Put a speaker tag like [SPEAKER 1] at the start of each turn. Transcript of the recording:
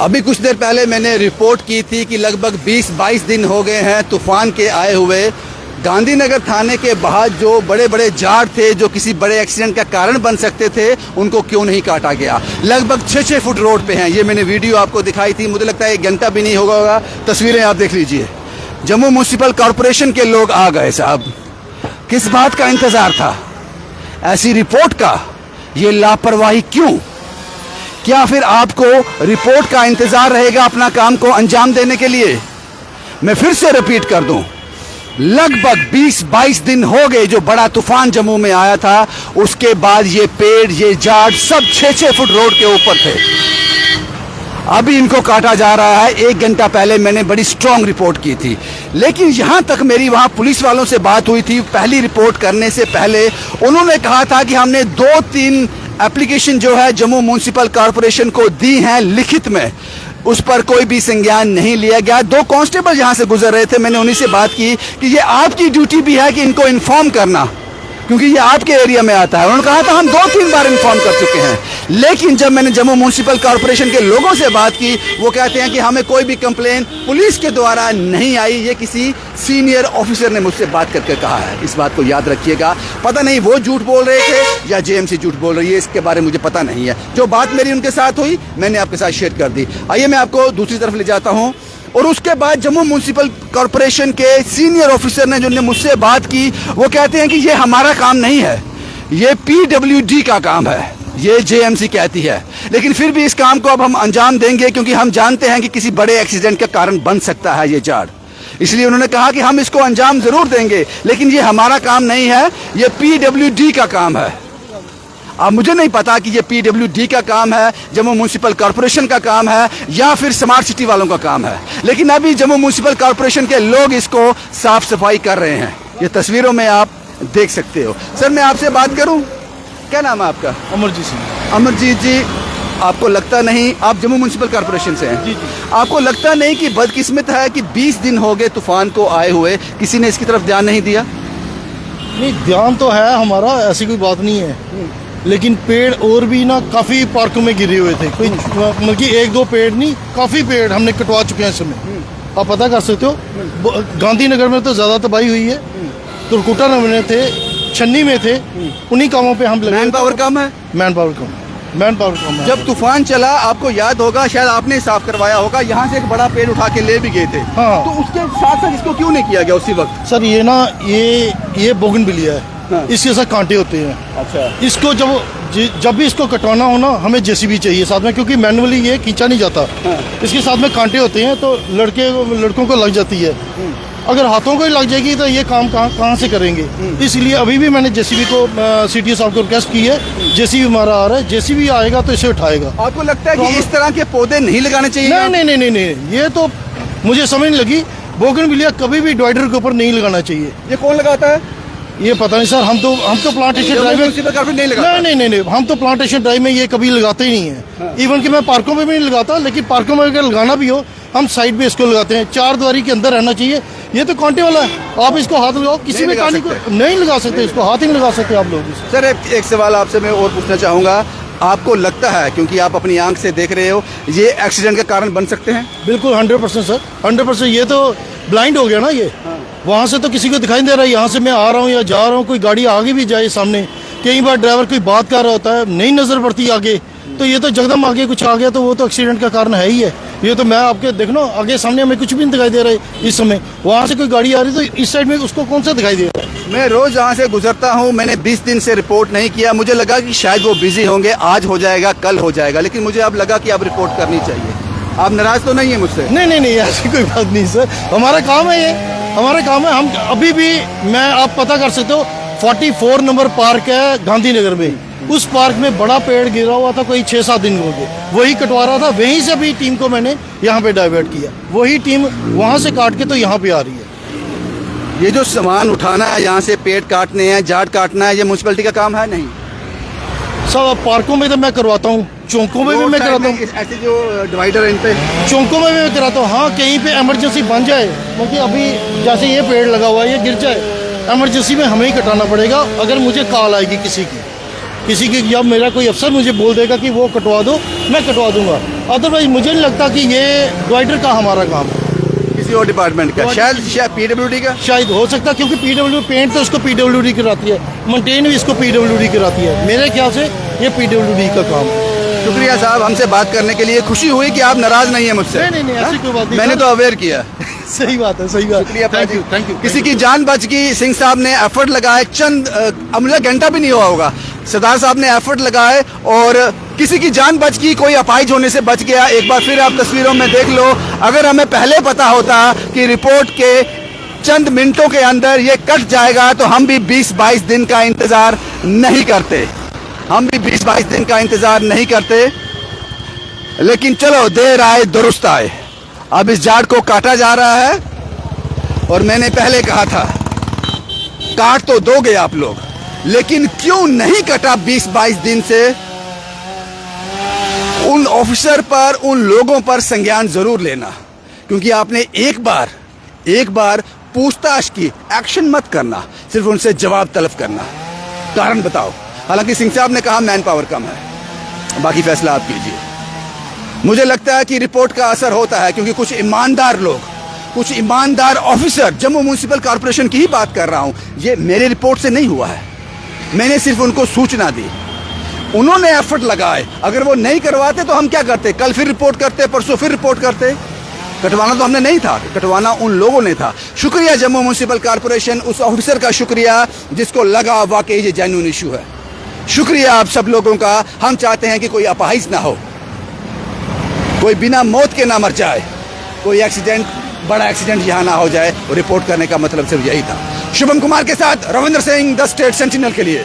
[SPEAKER 1] अभी कुछ देर पहले मैंने रिपोर्ट की थी कि लगभग 20-22 दिन हो गए हैं तूफान के आए हुए। गांधीनगर थाने के बाहर जो बड़े बड़े झाड़ थे जो किसी बड़े एक्सीडेंट का कारण बन सकते थे, उनको क्यों नहीं काटा गया। लगभग 6-6 फुट रोड पे हैं। ये मैंने वीडियो आपको दिखाई थी, मुझे लगता है 1 घंटा भी नहीं होगा। तस्वीरें आप देख लीजिए। जम्मू म्यूनसिपल कॉरपोरेशन के लोग आ गए। साहब, किस बात का इंतजार था? ऐसी रिपोर्ट का? ये लापरवाही क्यों? क्या फिर आपको रिपोर्ट का इंतजार रहेगा अपना काम को अंजाम देने के लिए? मैं फिर से रिपीट कर दूं, लगभग 20-22 दिन हो गए जो बड़ा तूफान जम्मू में आया था, उसके बाद ये पेड़, ये झाड़ सब 6-6 फुट रोड के ऊपर थे। अभी इनको काटा जा रहा है। 1 घंटा पहले मैंने बड़ी स्ट्रांग रिपोर्ट की थी, लेकिन यहां तक मेरी वहां पुलिस वालों से बात हुई थी। पहली रिपोर्ट करने से पहले उन्होंने कहा था कि हमने 2-3 एप्लीकेशन जो है जम्मू म्यूनसिपल कॉरपोरेशन को दी हैं लिखित में, उस पर कोई भी संज्ञान नहीं लिया गया। 2 कांस्टेबल यहां से गुजर रहे थे, मैंने उन्हीं से बात की कि ये आपकी ड्यूटी भी है कि इनको इन्फॉर्म करना, क्योंकि ये आपके एरिया में आता है। उन्होंने कहा था हम 2-3 बार इन्फॉर्म कर चुके हैं, लेकिन जब मैंने जम्मू म्यूनसिपल कॉरपोरेशन के लोगों से बात की, वो कहते हैं कि हमें कोई भी कंप्लेन पुलिस के द्वारा नहीं आई। ये किसी सीनियर ऑफिसर ने मुझसे बात करके कहा है। इस बात को याद रखिएगा। पता नहीं वो झूठ बोल रहे थे या जेएमसी झूठ बोल रही है, इसके बारे में मुझे पता नहीं है। जो बात मेरी उनके साथ हुई मैंने आपके साथ शेयर कर दी। आइए मैं आपको दूसरी तरफ ले जाता हूँ। और उसके बाद जम्मू म्यूनसिपल कॉरपोरेशन के सीनियर ऑफिसर ने जो मुझसे बात की, वो कहते हैं कि ये हमारा काम नहीं है, ये PWD का काम है, ये जेएमसी कहती है। लेकिन फिर भी इस काम को अब हम अंजाम देंगे, क्योंकि हम जानते हैं कि किसी बड़े एक्सीडेंट का कारण बन सकता है ये झाड़। इसलिए उन्होंने कहा कि हम इसको अंजाम जरूर देंगे, लेकिन ये हमारा काम नहीं है, ये PWD का काम है। अब मुझे नहीं पता कि ये PWD का काम है, जम्मू म्यूनसिपल कॉरपोरेशन का काम है, या फिर स्मार्ट सिटी वालों का काम है। लेकिन अभी जम्मू म्यूनसिपल कॉरपोरेशन के लोग इसको साफ सफाई कर रहे हैं। ये तस्वीरों में आप देख सकते हो। सर, मैं आपसे बात करूं, क्या नाम है आपका?
[SPEAKER 2] अमरजीत सिंह।
[SPEAKER 1] अमरजीत जी, आपको लगता नहीं, आप जम्मू म्यूनसिपल कॉरपोरेशन से हैं?
[SPEAKER 2] जी जी।
[SPEAKER 1] आपको लगता नहीं कि बदकिस्मत है कि 20 दिन हो गए तूफान को आए हुए, किसी ने इसकी तरफ ध्यान नहीं दिया?
[SPEAKER 2] नहीं, ध्यान तो है हमारा, ऐसी कोई बात नहीं है, लेकिन पेड़ और भी ना काफ़ी पार्कों में गिरे हुए थे। कोई मतलब कि 1-2 पेड़ नहीं, काफ़ी पेड़ हमने कटवा चुके हैं इस समय। आप पता कर सकते हो, गांधीनगर में तो ज़्यादा तबाही हुई है, तुरकुटा में थे, छन्नी में थे, उन्हीं कामों पे हम लगे।
[SPEAKER 1] मैन पावर कम है?
[SPEAKER 2] मैन पावर कम है।
[SPEAKER 1] जब तूफान चला, आपको याद होगा, शायद आपने साफ करवाया होगा, यहाँ से एक बड़ा पेड़ उठा के ले भी गए थे।
[SPEAKER 2] हाँ।
[SPEAKER 1] तो उसके साथ साथ इसको क्यों नहीं किया गया उसी वक्त?
[SPEAKER 2] सर ये ना, ये बोगनविलिया है। हाँ। इसके साथ कांटे होते हैं।
[SPEAKER 1] अच्छा।
[SPEAKER 2] इसको जब भी इसको कटवाना हो ना, हमें जेसीबी चाहिए साथ में, क्योंकि मैनुअली ये खींचा नहीं जाता। हाँ। इसके साथ में कांटे होते हैं, तो लड़कों को लग जाती है। अगर हाथों को ही लग जाएगी तो ये काम कहाँ से करेंगे। इसलिए अभी भी मैंने जेसीबी को CTO साहब को रिक्वेस्ट की है, जेसीबी हमारा आ रहा है, जेसीबी आएगा तो इसे उठाएगा।
[SPEAKER 1] आपको लगता है कि इस तरह के पौधे नहीं लगाने चाहिए?
[SPEAKER 2] नहीं, ये तो मुझे समझ नहीं लगी। बोगनविलिया कभी भी डिवाइडर के ऊपर नहीं लगाना चाहिए।
[SPEAKER 1] ये कौन लगाता है?
[SPEAKER 2] ये पता नहीं सर, हम तो प्लांटेशन ड्राइव में
[SPEAKER 1] नहीं लगाता।
[SPEAKER 2] नहीं, हम तो प्लांटेशन ड्राइव में ये कभी लगाते ही नहीं है। हाँ। इवन कि मैं पार्कों में भी नहीं लगाता, लेकिन पार्कों में अगर लगाना भी हो, हम साइड पे इसको लगाते हैं। 4 द्वारी के अंदर रहना चाहिए। ये तो कांटे वाला है, आप इसको हाथ लगाओ, किसी भी कांटे को नहीं लगा सकते, इसको हाथ ही नहीं लगा सकते आप लोग।
[SPEAKER 1] सर, एक सवाल आपसे मैं और पूछना चाहूँगा, आपको लगता है, क्योंकि आप अपनी आंख से देख रहे हो, ये एक्सीडेंट का कारण बन सकते हैं?
[SPEAKER 2] बिल्कुल 100% सर, 100%। ये तो ब्लाइंड हो गया ना ये। हाँ। वहाँ से तो किसी को दिखाई नहीं दे रहा है, यहाँ से मैं आ रहा हूँ या जा रहा हूँ, कोई गाड़ी आगे भी जाए सामने, कई बार ड्राइवर कोई बात कर रहा होता है, नहीं नज़र पड़ती आगे, तो ये तो जगदम आगे कुछ आ गया तो वो तो एक्सीडेंट का कारण है ही है। ये तो मैं आपके देखना, आगे सामने हमें कुछ भी नहीं दिखाई दे रहा है इस समय, वहाँ से कोई गाड़ी आ रही तो इस साइड में उसको कौन सा दिखाई दे रहा है?
[SPEAKER 1] मैं रोज़ यहाँ से गुजरता हूँ, मैंने 20 दिन से रिपोर्ट नहीं किया। मुझे लगा कि शायद वो बिजी होंगे, आज हो जाएगा, कल हो जाएगा, लेकिन मुझे अब लगा कि अब रिपोर्ट करनी चाहिए। आप नाराज तो नहीं है मुझसे?
[SPEAKER 2] नहीं, ऐसी कोई बात नहीं सर, हमारा काम है, ये हमारा काम है। हम अभी भी, आप पता कर सकते हो, 44 नंबर पार्क है गांधीनगर में, उस पार्क में बड़ा पेड़ गिरा हुआ था, कोई 6-7 दिन हो गए, वही कटवा रहा था। वहीं से भी टीम को मैंने यहाँ पे डाइवर्ट किया, वही टीम वहाँ से काट के तो यहाँ पे आ रही है।
[SPEAKER 1] ये जो सामान उठाना है, यहाँ से पेड़ काटने हैं, झाड़ काटना है, ये म्यूनसिपैलिटी का काम है? नहीं
[SPEAKER 2] सब पार्कों में तो मैं करवाता हूँ, चौकों में भी मैं कराता हूँ,
[SPEAKER 1] ऐसे जो डिवाइडर है इन पे,
[SPEAKER 2] चौकों में भी मैं कराता हूँ। हाँ, कहीं पे इमरजेंसी बन जाए, क्योंकि अभी जैसे ये पेड़ लगा हुआ है, ये गिर जाए, इमरजेंसी में हमें ही कटाना पड़ेगा अगर मुझे कॉल आएगी किसी की। किसी की जब मेरा कोई अफसर मुझे बोल देगा कि वो कटवा दो, मैं कटवा दूंगा। अदरवाइज मुझे नहीं लगता कि ये डिवाइडर का हमारा काम है,
[SPEAKER 1] किसी और डिपार्टमेंट का, शायद पीडब्ल्यूडी का।
[SPEAKER 2] शायद हो सकता है, क्योंकि पीडब्ल्यू पेंट तो उसको पीडब्ल्यूडी कराती है, मेंटेन भी इसको पीडब्ल्यूडी कराती है। मेरे ख्याल से ये पीडब्ल्यूडी का काम है।
[SPEAKER 1] शुक्रिया साहब, हमसे बात करने के लिए। खुशी हुई कि आप नाराज नहीं है मुझसे।
[SPEAKER 2] नहीं, ऐसी कोई बात नहीं।
[SPEAKER 1] मैंने तो अवेयर किया।
[SPEAKER 2] सही बात है, सही बात।
[SPEAKER 1] शुक्रिया,
[SPEAKER 2] थैंक यू।
[SPEAKER 1] किसी की जान बच गई। सिंह साहब ने एफर्ट लगाए, चंद अमला घंटा भी नहीं हुआ होगा, सरदार साहब ने एफर्ट लगाए और किसी की जान बच गई, कोई अपाहिज होने से बच गया। एक बार फिर आप तस्वीरों में देख लो, अगर हमें पहले पता होता कि रिपोर्ट के चंद मिनटों के अंदर ये कट जाएगा तो हम भी 20-22 दिन का इंतजार नहीं करते, हम भी 20-22 दिन का इंतजार नहीं करते। लेकिन चलो, देर आए दुरुस्त आए। अब इस झाड़ को काटा जा रहा है और मैंने पहले कहा था काट तो दोगे आप लोग, लेकिन क्यों नहीं कटा 20-22 दिन से? उन ऑफिसर पर, उन लोगों पर संज्ञान जरूर लेना, क्योंकि आपने एक बार पूछताछ की, एक्शन मत करना, सिर्फ उनसे जवाब तलब करना, कारण बताओ। हालांकि सिंह साहब ने कहा मैन पावर कम है, बाकी फैसला आप कीजिए। मुझे लगता है कि रिपोर्ट का असर होता है, क्योंकि कुछ ईमानदार लोग, कुछ ईमानदार ऑफिसर, जम्मू म्युनिसिपल कॉर्पोरेशन की ही बात कर रहा हूं, ये मेरे रिपोर्ट से नहीं हुआ है, मैंने सिर्फ उनको सूचना दी, उन्होंने एफर्ट लगाए। अगर वो नहीं करवाते तो हम क्या करते? कल फिर रिपोर्ट करते, परसों फिर रिपोर्ट करते। कटवाना तो हमने नहीं था, कटवाना उन लोगों ने था। शुक्रिया जम्मू म्युनिसिपल कॉर्पोरेशन, उस ऑफिसर का शुक्रिया जिसको लगा वाकई ये जेन्युइन इशू है। शुक्रिया आप सब लोगों का। हम चाहते हैं कि कोई अपाहिज ना हो, कोई बिना मौत के ना मर जाए, कोई एक्सीडेंट, बड़ा एक्सीडेंट यहाँ ना हो जाए। और रिपोर्ट करने का मतलब सिर्फ यही था। शुभम कुमार के साथ Ravindra Singh, the state sentinel के लिए।